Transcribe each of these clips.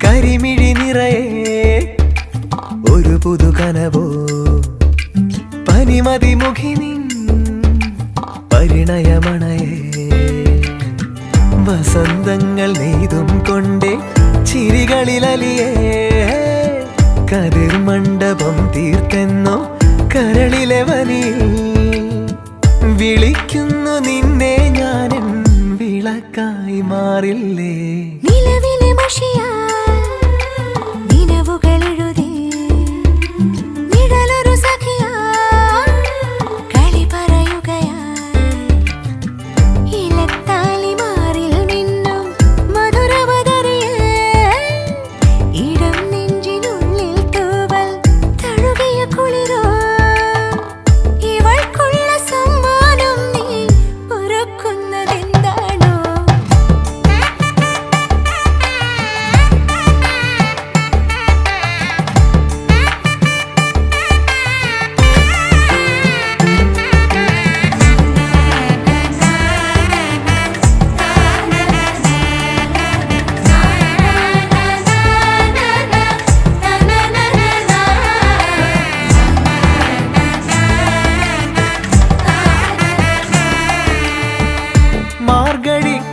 കരിമിഴി നിറയെ ഒരു പുതുകനവോ പനിമതി മുഖിനി പരിണയമണയേ വസന്തങ്ങൾ നെയ്തും കൊണ്ടേ ചിരികളിലലിയേ കതിർ മണ്ഡപം തീർത്തെന്നോ കരളിലെ വനിയിൽ വിളിക്കുന്നു നിന്നെ ഞാനും വിളക്കായി മാറില്ലേ നിലവിലെ മഷിയാ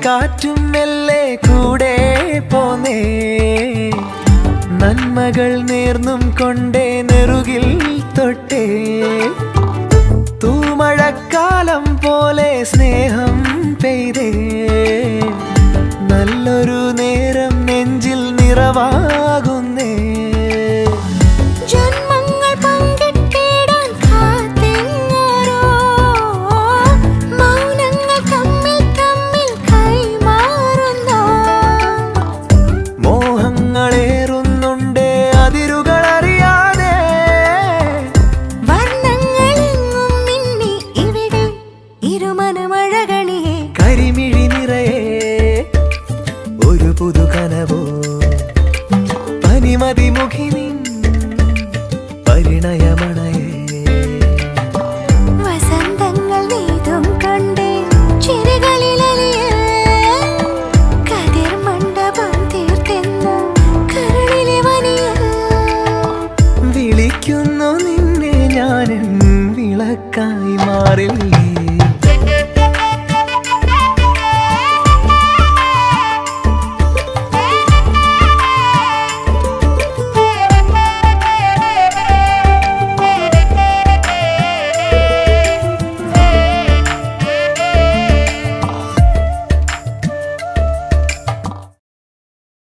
കാറ്റും മെല്ലെ കൂടെ പോന്നേ നന്മകൾ നേർന്നും കൊണ്ടേ നെറുകിൽ തൊട്ടേ തൂമഴക്കാലം പോലെ സ്നേഹം പെയ്തേ നല്ലൊരു നേരം നെഞ്ചിൽ നിറവാകുന്നേ കരിമിഴി നിറയെ ഒരു പുതുകനവോ പനിമതി മുഖിനി പരിണയമണയേ വസന്തങ്ങൾ നെയ്തും കൊണ്ടേ ചിരികളിലലിയേ കതിർ മണ്ഡപം തീർത്തെന്നോ കരളിലെ വനിയിൽ വിളിക്കുന്നു നിന്നെ ഞാനും വിളക്കായി മാറില്ലേ